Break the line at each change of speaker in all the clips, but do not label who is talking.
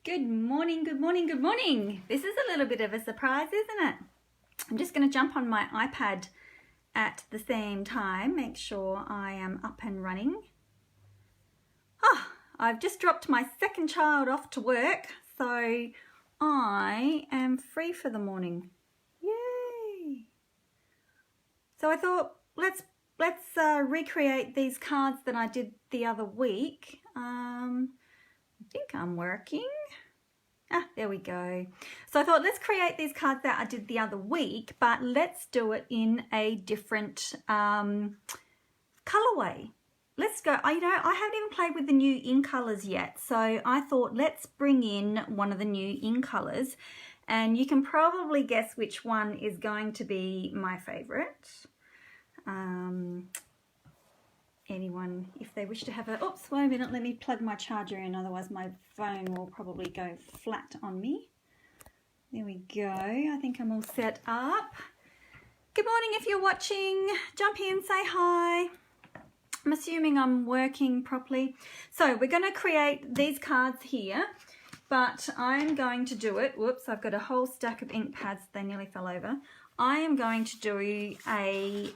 Good morning, good morning, good morning. This is a little bit of a surprise, isn't it? I'm just going to jump on my iPad at the same time, make sure I am up and running. I've just dropped my second child off to work, so I am free for the morning. Yay! So I thought, let's recreate these cards that I did the other week. I think I'm working. There we go. So I thought, let's create these cards that I did the other week, but let's do it in a different colorway. Let's go. I haven't even played with the new in colors yet, so I thought let's bring in one of the new in colors, and you can probably guess which one is going to be my favorite. Anyone, if they wish to have a, oops, wait a minute, let me plug my charger in, otherwise my phone will probably go flat on me. There we go. I think I'm all set up. Good morning if you're watching. Jump in, say hi. I'm assuming I'm working properly. So we're going to create these cards here, but I'm going to do it. Whoops, I've got a whole stack of ink pads. They nearly fell over. I am going to do a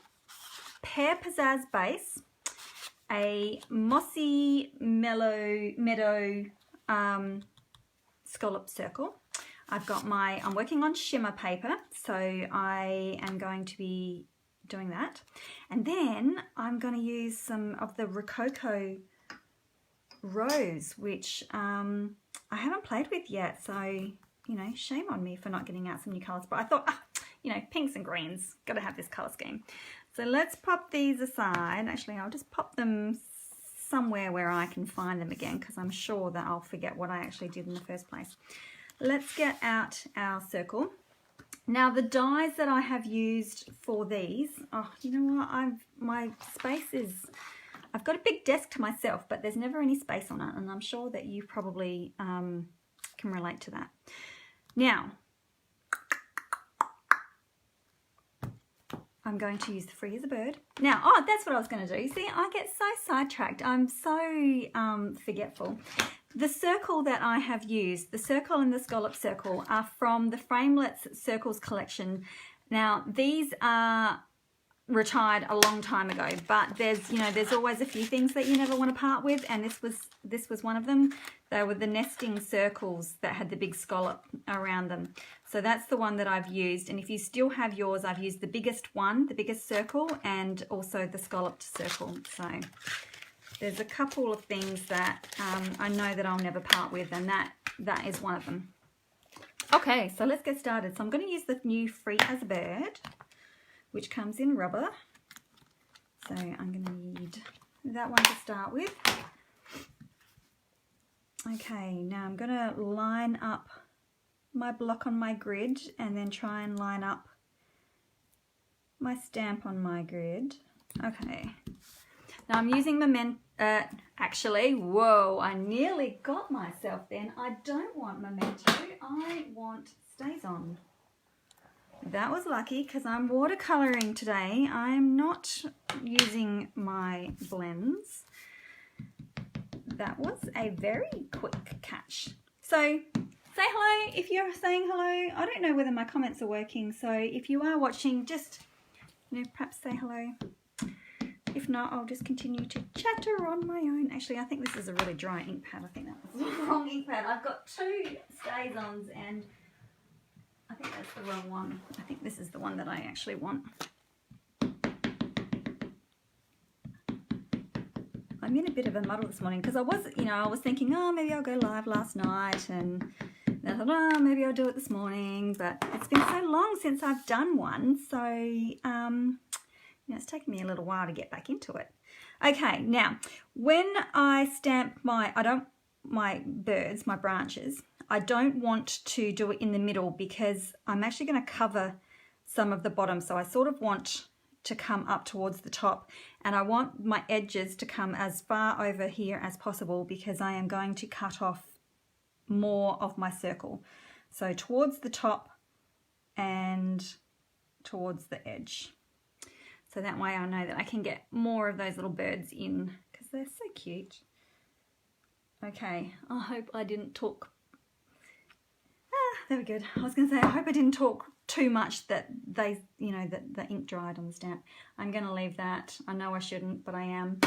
Pear Pizzazz base, a Mossy Meadow scallop circle. I'm working on shimmer paper, so I am going to be doing that. And then I'm going to use some of the Rococo Rose, which I haven't played with yet, so, you know, shame on me for not getting out some new colours. But I thought, you know, pinks and greens, got to have this colour scheme. So let's pop these aside. Actually, I'll just pop them somewhere where I can find them again, because I'm sure that I'll forget what I actually did in the first place. Let's get out our circle. Now the dies that I have used for these, you know what, I've got a big desk to myself, but there's never any space on it, and I'm sure that you probably can relate to that. Now, I'm going to use the Free as a Bird. Now, that's what I was going to do. See, I get so sidetracked. I'm so forgetful. The circle that I have used, the circle and the scallop circle, are from the Framelits Circles collection. Now, these are retired a long time ago, but there's always a few things that you never want to part with, and this was one of them. They were the nesting circles that had the big scallop around them. So that's the one that I've used, and if you still have yours, I've used the biggest one, the biggest circle, and also the scalloped circle. So there's a couple of things that I know that I'll never part with, and that is one of them. Okay, so let's get started. So I'm going to use the new Free as a Bird, which comes in rubber. So I'm going to need that one to start with. Okay, now I'm going to line up my block on my grid and then try and line up my stamp on my grid. Okay, now I'm using actually, whoa, I nearly got myself then. I don't want Memento, I want Stays On. That was lucky because I'm watercolouring today. I am not using my blends. That was a very quick catch. So say hello if you're saying hello. I don't know whether my comments are working, so if you are watching, just, you know, perhaps say hello. If not, I'll just continue to chatter on my own. Actually, I think this is a really dry ink pad. I think that was the wrong ink pad. I've got two Stays-Ons and I think that's the wrong one. I think this is the one that I actually want. I'm in a bit of a muddle this morning because I was thinking, maybe I'll go live last night, and then I thought, maybe I'll do it this morning, but it's been so long since I've done one, so it's taken me a little while to get back into it. Okay, now when I stamp my birds, my branches, I don't want to do it in the middle because I'm actually going to cover some of the bottom, so I sort of want to come up towards the top, and I want my edges to come as far over here as possible because I am going to cut off more of my circle. So towards the top and towards the edge. So that way I know that I can get more of those little birds in because they're so cute. Okay, I hope I didn't talk there we go. I was going to say, I hope I didn't talk too much that they, you know, that the ink dried on the stamp. I'm going to leave that. I know I shouldn't, but I am,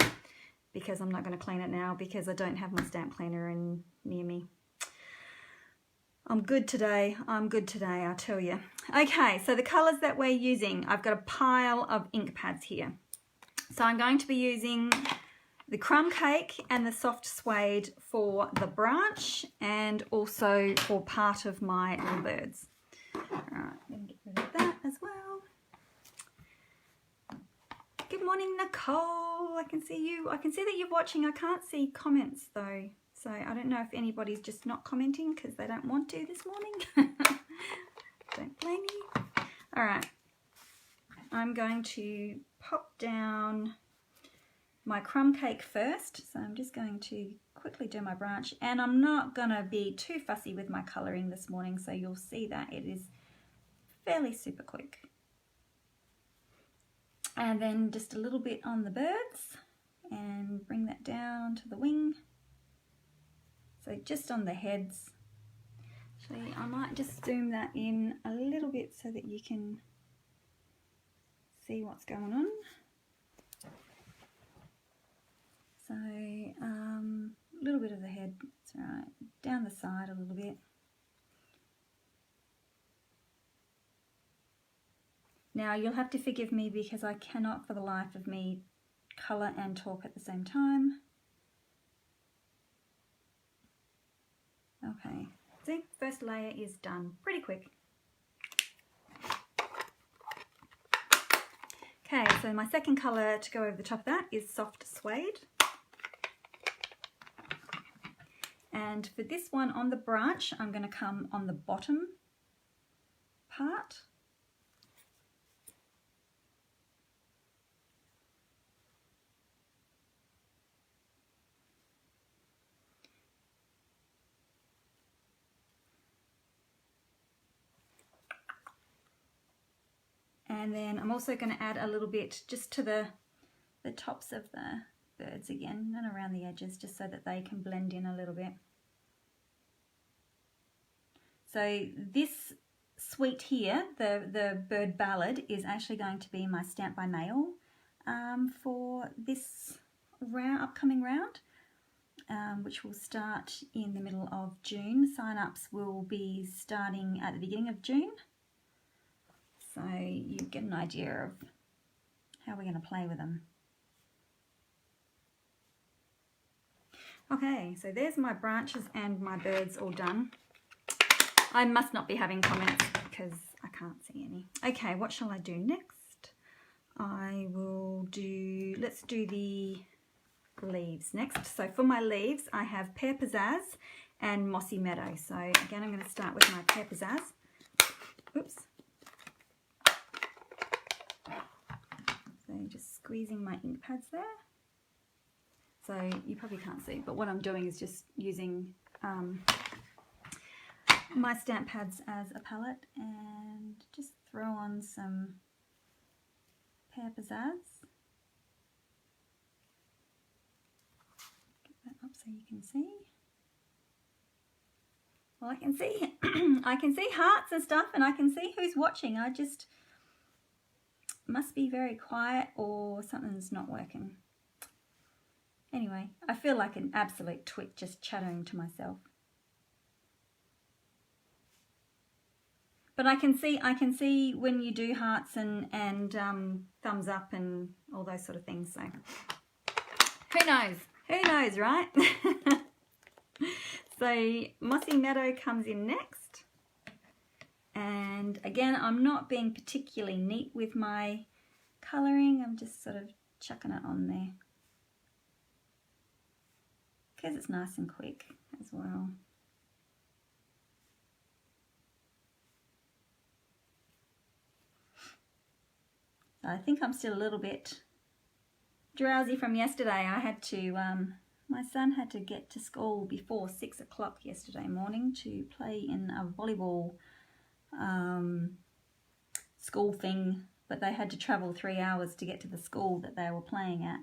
because I'm not going to clean it now because I don't have my stamp cleaner near me. I'm good today. I'm good today, I tell you. Okay, so the colours that we're using, I've got a pile of ink pads here. So I'm going to be using the crumb cake and the soft suede for the branch, and also for part of my little birds. All right, I'm going to get rid of that as well. Good morning, Nicole. I can see you. I can see that you're watching. I can't see comments though, so I don't know if anybody's just not commenting because they don't want to this morning. Don't blame me. All right, I'm going to pop down my crumb cake first, so I'm just going to quickly do my branch, and I'm not going to be too fussy with my colouring this morning, so you'll see that it is fairly super quick. And then just a little bit on the birds and bring that down to the wing. So just on the heads. Actually, I might just zoom that in a little bit so that you can see what's going on. So a little bit of the head, that's right, down the side a little bit. Now you'll have to forgive me because I cannot for the life of me colour and talk at the same time. Okay, see, first layer is done pretty quick. Okay, so my second colour to go over the top of that is soft suede. And for this one on the branch, I'm going to come on the bottom part. And then I'm also going to add a little bit just to the tops of the birds again and around the edges, just so that they can blend in a little bit. So this suite here, the bird ballad, is actually going to be my stamp by mail for this upcoming round, which will start in the middle of June. Sign-ups will be starting at the beginning of June. So you get an idea of how we're going to play with them. Okay, so there's my branches and my birds all done. I must not be having comments because I can't see any. Okay, what shall I do next? I will do, let's do the leaves next. So for my leaves, I have Pear Pizzazz and Mossy Meadow. So again, I'm going to start with my Pear Pizzazz. Oops. So just squeezing my ink pads there. So you probably can't see, but what I'm doing is just using my stamp pads as a palette and just throw on some Pear Pizzazz. Get that up so you can see. Well, I can see I can see hearts and stuff, and I can see who's watching. I just must be very quiet or something's not working. Anyway, I feel like an absolute twit just chattering to myself. But I can see when you do hearts and thumbs up and all those sort of things. So who knows? Who knows, right? So Mossy Meadow comes in next. And again, I'm not being particularly neat with my colouring. I'm just sort of chucking it on there, because it's nice and quick as well. So I think I'm still a little bit drowsy from yesterday. I had to, my son had to get to school before 6 o'clock yesterday morning to play in a volleyball school thing, but they had to travel 3 hours to get to the school that they were playing at.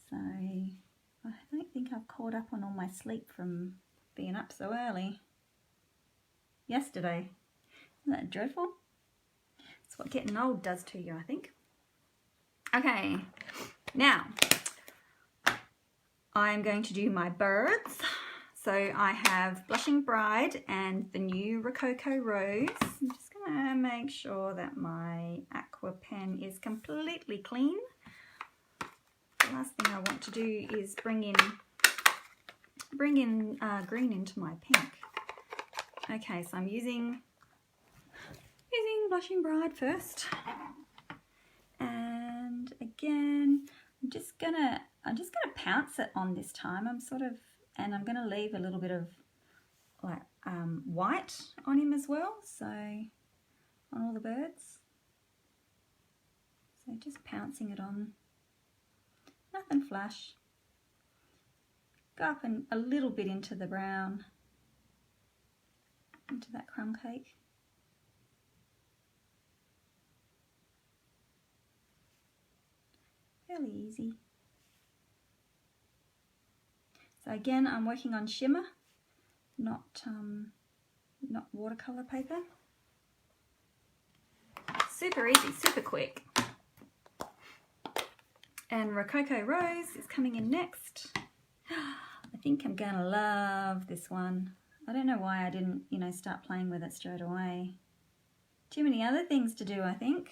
So I don't think I've caught up on all my sleep from being up so early. yesterday. Isn't that dreadful? That's what getting old does to you, I think. Okay, now I'm going to do my birds. So I have Blushing Bride and the new Rococo Rose. I'm just gonna make sure that my aqua pen is completely clean. The last thing I want to do is bring in green into my pink. Okay, so I'm using Blushing Bride first, and again I'm just gonna pounce it on this time. And I'm gonna leave a little bit of like white on him as well, so on all the birds. So just pouncing it on, nothing flash. Go up and a little bit into the brown, into that crumb cake. Fairly easy. So again, I'm working on shimmer, not watercolor paper. Super easy, super quick. And Rococo Rose is coming in next. I think I'm gonna love this one. I don't know why I didn't, start playing with it straight away. Too many other things to do, I think.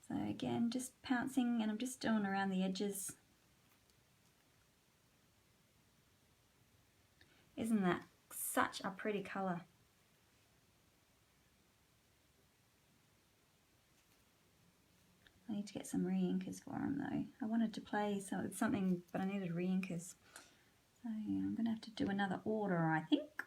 So again, just pouncing, and I'm just doing around the edges. Isn't that such a pretty colour? I need to get some re-inkers for him though. I wanted to play something, but I needed re-inkers. So I'm going to have to do another order, I think.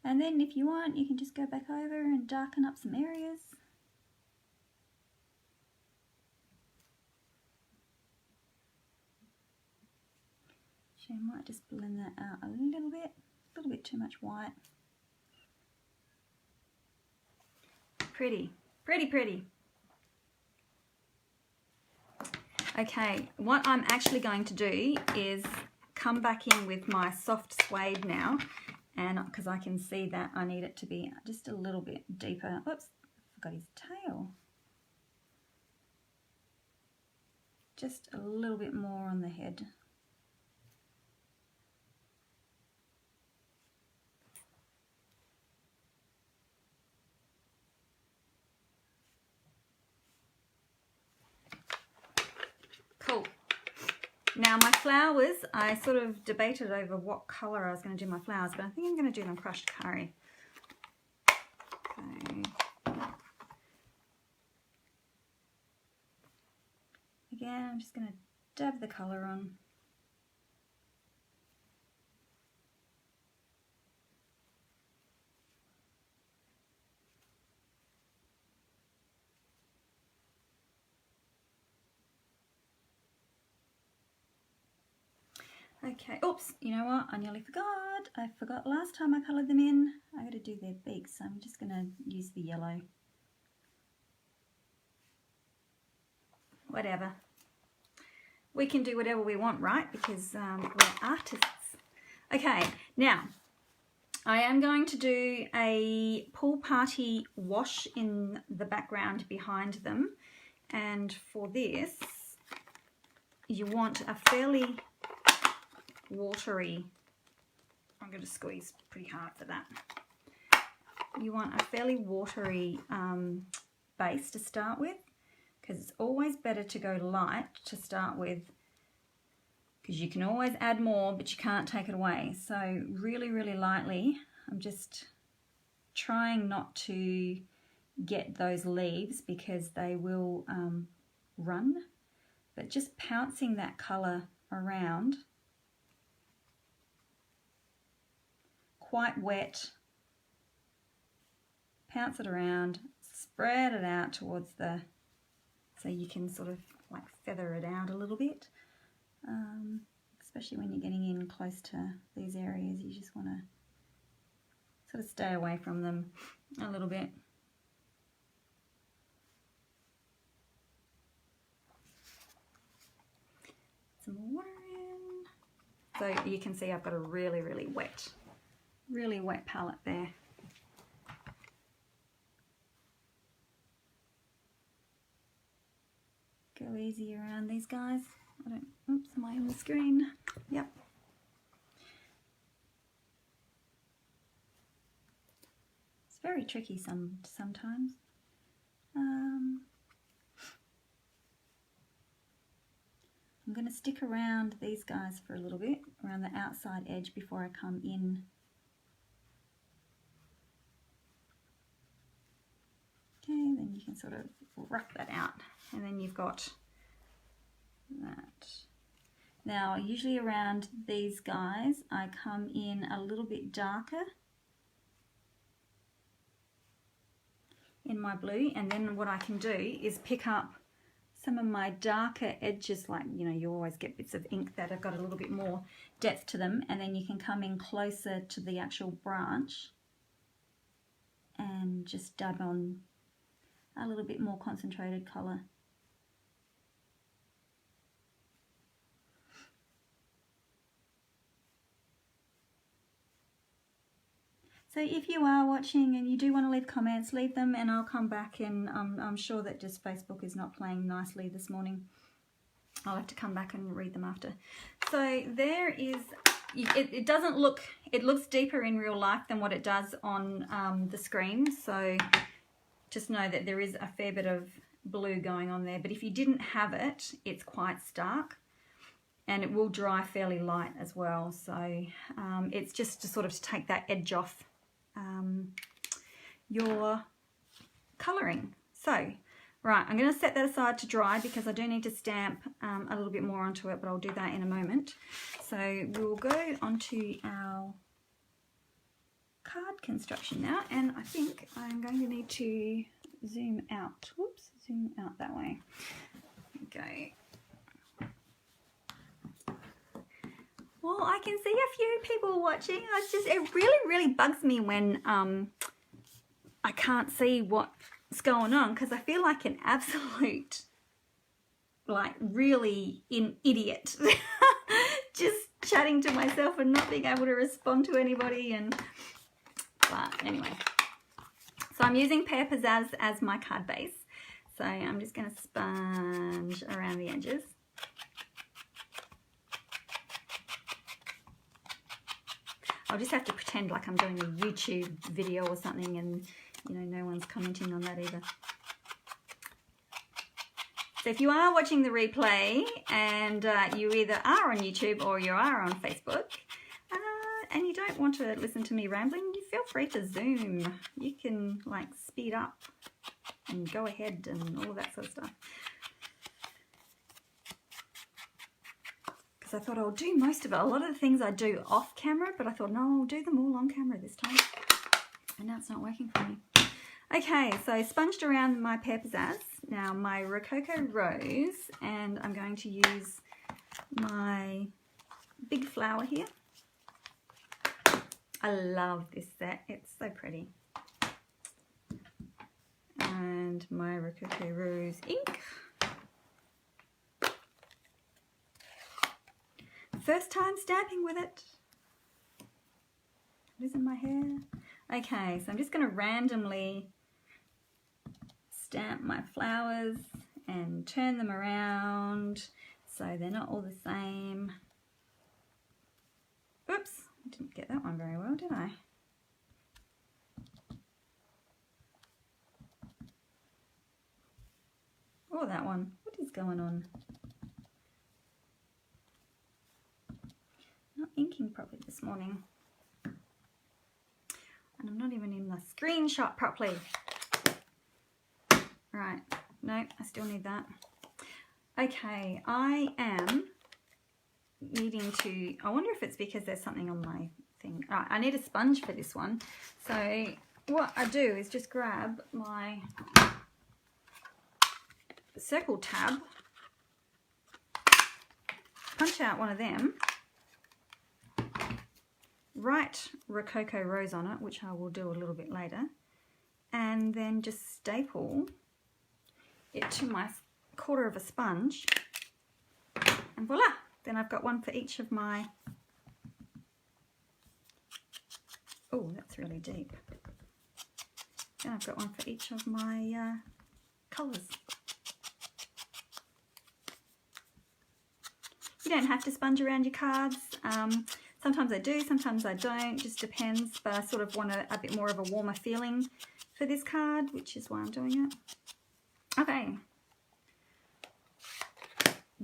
And then if you want, you can just go back over and darken up some areas. So I might just blend that out a little bit too much white. Pretty, pretty, pretty. Okay, what I'm actually going to do is come back in with my soft suede now, and because I can see that I need it to be just a little bit deeper. Oops, I forgot his tail. Just a little bit more on the head. Cool. Now my flowers, I sort of debated over what colour I was going to do my flowers, but I think I'm going to do them crushed curry. Okay. Again, I'm just going to dab the colour on. Okay, oops, you know what, I nearly forgot. I forgot last time I coloured them in. I got to do their beaks, so I'm just going to use the yellow. Whatever. We can do whatever we want, right? Because we're artists. Okay, now I am going to do a pool party wash in the background behind them. And for this, you want a fairly watery, I'm going to squeeze pretty hard for that. You want a fairly watery base to start with, because it's always better to go light to start with, because you can always add more but you can't take it away. So really, really lightly, I'm just trying not to get those leaves because they will run, but just pouncing that colour around. Quite wet, pounce it around, spread it out towards the, so you can sort of like feather it out a little bit, especially when you're getting in close to these areas. You just want to sort of stay away from them a little bit. Some water in. So you can see I've got a really wet palette there. Go easy around these guys. Oops, am I on the screen? Yep. It's very tricky sometimes. I'm going to stick around these guys for a little bit, around the outside edge before I come in. Okay, then you can sort of rough that out, and then you've got that. Now, usually around these guys, I come in a little bit darker in my blue, and then what I can do is pick up some of my darker edges, like, you know, you always get bits of ink that have got a little bit more depth to them, and then you can come in closer to the actual branch and just dab on a little bit more concentrated colour. So if you are watching and you do want to leave comments, leave them and I'll come back, and I'm sure that just Facebook is not playing nicely this morning. I'll have to come back and read them after. So there is, it doesn't look, it looks deeper in real life than what it does on the screen. So just know that there is a fair bit of blue going on there. But if you didn't have it, it's quite stark. And it will dry fairly light as well. So it's just to sort of take that edge off your colouring. So, right, I'm going to set that aside to dry because I do need to stamp a little bit more onto it, but I'll do that in a moment. So we'll go onto our card construction now, and I think I'm going to need to zoom out. Whoops, zoom out that way. Okay. Well, I can see a few people watching. It really bugs me when I can't see what's going on, because I feel like an absolute, like, really idiot. Just chatting to myself and not being able to respond to anybody. But anyway, so I'm using Pear Pizzazz as my card base. So I'm just going to sponge around the edges. I'll just have to pretend like I'm doing a YouTube video or something, and, you know, no one's commenting on that either. So if you are watching the replay and you either are on YouTube or you are on Facebook and you don't want to listen to me rambling, you feel free to zoom. You can, like, speed up and go ahead and all of that sort of stuff. I thought I'll do most of it. A lot of the things I do off camera, but I thought, no, I'll do them all on camera this time. And now it's not working for me. Okay, so I sponged around my Pear Pizzazz. Now my Rococo Rose, and I'm going to use my big flower here. I love this set. It's so pretty. And my Rococo Rose ink. First time stamping with it. It is in my hair. Okay, so I'm just going to randomly stamp my flowers and turn them around so they're not all the same. Oops, I didn't get that one very well, did I? Oh, that one. What is going on? Not inking properly this morning, and I'm not even in the screenshot properly. Right, no, I still need that. Okay, I am needing to, I wonder if it's because there's something on my thing. Right, I need a sponge for this one. So what I do is just grab my circle tab, punch out one of them, write Rococo Rose on it, which I will do a little bit later, and then just staple it to my quarter of a sponge, and voila, then I've got one for each of my Oh, that's really deep. And I've got one for each of my colours. You don't have to sponge around your cards. Sometimes I do, sometimes I don't, just depends. But I sort of want a bit more of a warmer feeling for this card, which is why I'm doing it. Okay.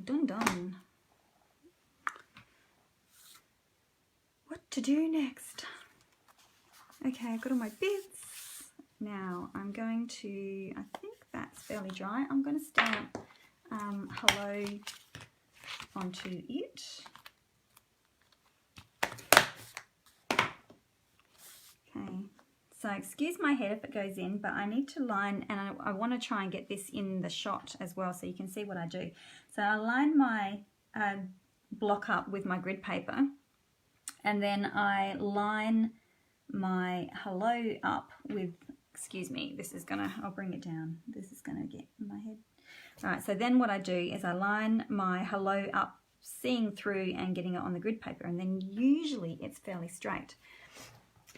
Done. What to do next? Okay, I've got all my bits. Now I'm going to, I think that's fairly dry. I'm going to stamp hello onto it. Okay, so excuse my head if it goes in, but I need to line, and I want to try and get this in the shot as well so you can see what I do. So I line my block up with my grid paper, and then I line my hello up with, excuse me, this is gonna, I'll bring it down. This is gonna get in my head. All right, so then what I do is I line my hello up, seeing through and getting it on the grid paper, and then usually it's fairly straight.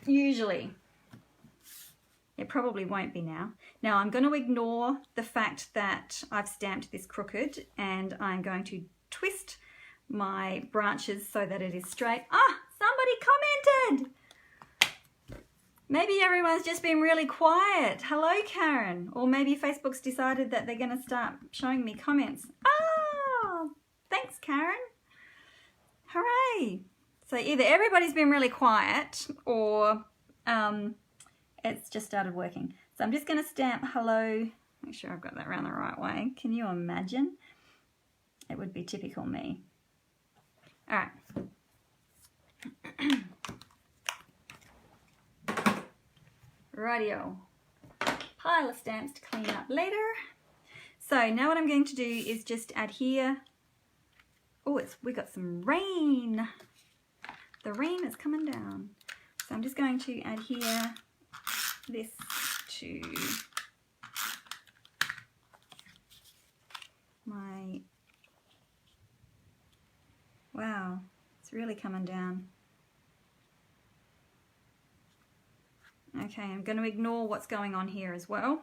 Usually. It probably won't be now. Now I'm going to ignore the fact that I've stamped this crooked, and I'm going to twist my branches so that it is straight. Ah, somebody commented! Maybe everyone's just been really quiet. Hello, Karen. Or maybe Facebook's decided that they're going to start showing me comments. Oh, thanks, Karen. Hooray. So either everybody's been really quiet or it's just started working. So I'm just going to stamp hello. Make sure I've got that around the right way. Can you imagine? It would be typical me. All right. Rightio. Pile of stamps to clean up later. So now what I'm going to do is just adhere. Oh, we got some rain. The rain is coming down. So I'm just going to adhere this to my, wow, it's really coming down. Okay, I'm going to ignore what's going on here as well.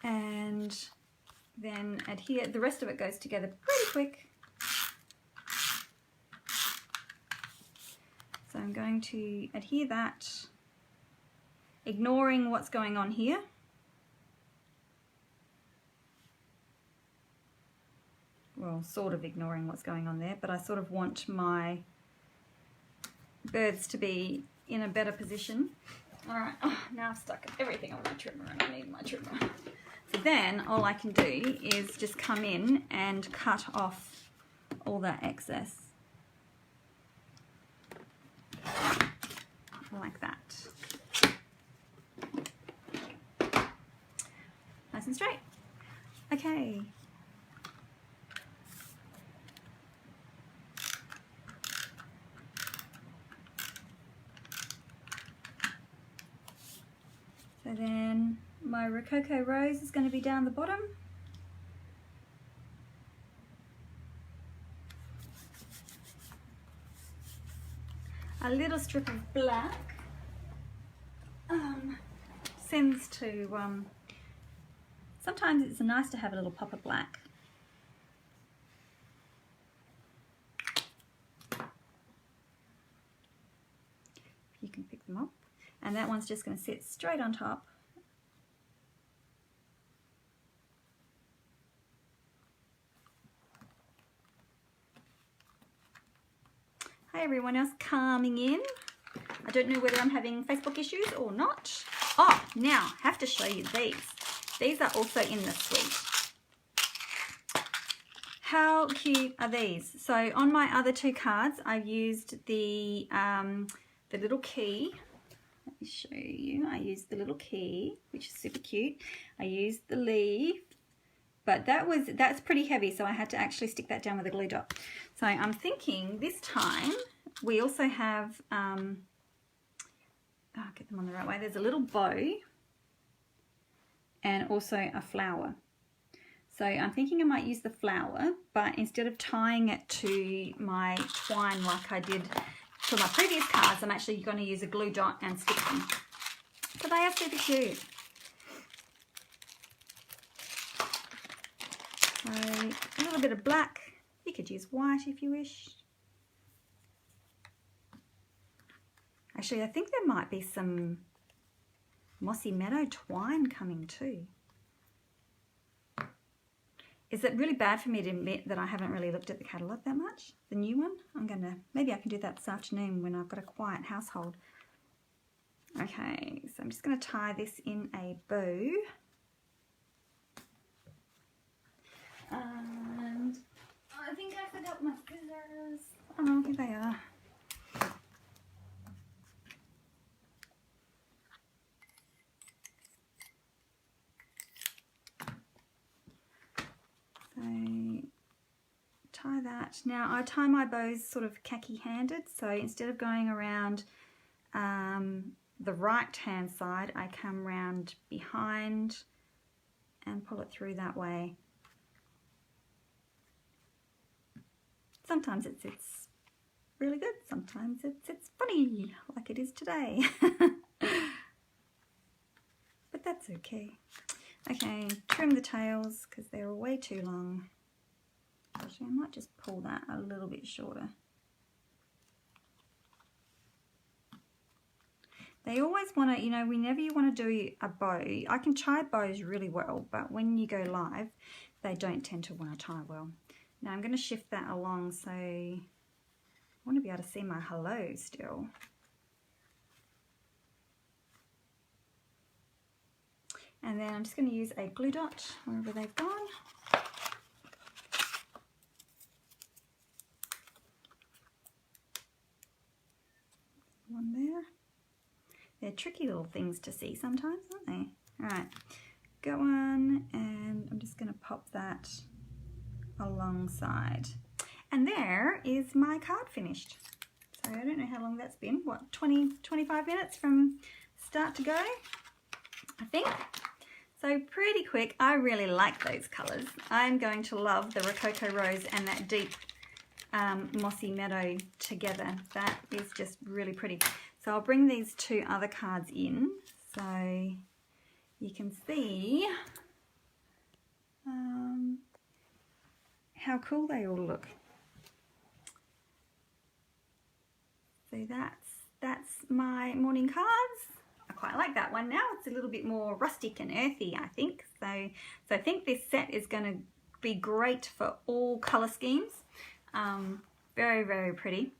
And then adhere, the rest of it goes together pretty quick. So I'm going to adhere that, ignoring what's going on here. Well, sort of ignoring what's going on there, but I sort of want my birds to be in a better position. All right, oh, now I've stuck everything on my trimmer and I need my trimmer. So then all I can do is just come in and cut off all that excess. Like that. Nice and straight. Okay. So then my Rococo Rose is going to be down the bottom. A little strip of black sends to, sometimes it's nice to have a little pop of black. You can pick them up. And that one's just going to sit straight on top. Hi everyone else coming in. I don't know whether I'm having Facebook issues or not. Oh, now I have to show you these. These are also in the suite. How cute are these? So on my other two cards, I've used the little key. Let me show you. I used the little key, which is super cute. I used the leaf, but that's pretty heavy, so I had to actually stick that down with a glue dot. So I'm thinking this time we also have, I'll get them on the right way. There's a little bow and also a flower. So I'm thinking I might use the flower, but instead of tying it to my twine like I did for my previous cards, I'm actually going to use a glue dot and stick them. So they are super cute. So a little bit of black. You could use white if you wish. Actually, I think there might be some Mossy Meadow twine coming too. Is it really bad for me to admit that I haven't really looked at the catalogue that much? The new one? Maybe I can do that this afternoon when I've got a quiet household. Okay, so I'm just going to tie this in a bow. And I think I forgot my scissors. Oh, here they are. So tie that. Now I tie my bows sort of khaki-handed, so instead of going around the right hand side, I come round behind and pull it through that way. Sometimes it sits really good, sometimes it sits funny, like it is today. But that's okay. Okay, trim the tails because they're way too long. Actually, I might just pull that a little bit shorter. They always want to, you know, whenever you want to do a bow, I can tie bows really well, but when you go live, they don't tend to want to tie well. Now I'm going to shift that along so I want to be able to see my hello still. And then I'm just going to use a glue dot wherever they've gone. One there. They're tricky little things to see sometimes, aren't they? All right, got one, and I'm just going to pop that alongside. And there is my card finished. So I don't know how long that's been. What, 20-25 minutes from start to go, I think. So pretty quick. I really like those colours. I'm going to love the Rococo Rose and that deep Mossy Meadow together. That is just really pretty. So I'll bring these two other cards in so you can see how cool they all look. So that's my morning cards. I quite like that one now. It's a little bit more rustic and earthy, I think. So I think this set is going to be great for all colour schemes. Very, very pretty.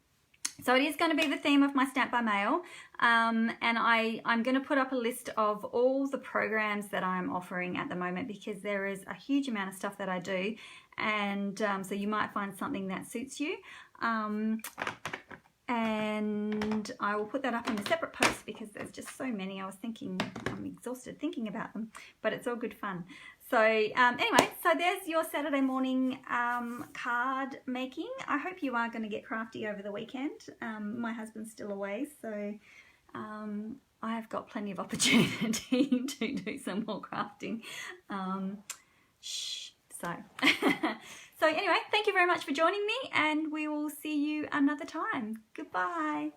So it is going to be the theme of my Stamp by Mail, and I'm going to put up a list of all the programs that I'm offering at the moment because there is a huge amount of stuff that I do, and so you might find something that suits you. And I will put that up in a separate post because there's just so many. I was thinking, I'm exhausted thinking about them, but it's all good fun. So anyway, so there's your Saturday morning card making. I hope you are going to get crafty over the weekend. My husband's still away, so I have got plenty of opportunity to do some more crafting. So anyway, thank you very much for joining me, and we will see you another time. Goodbye.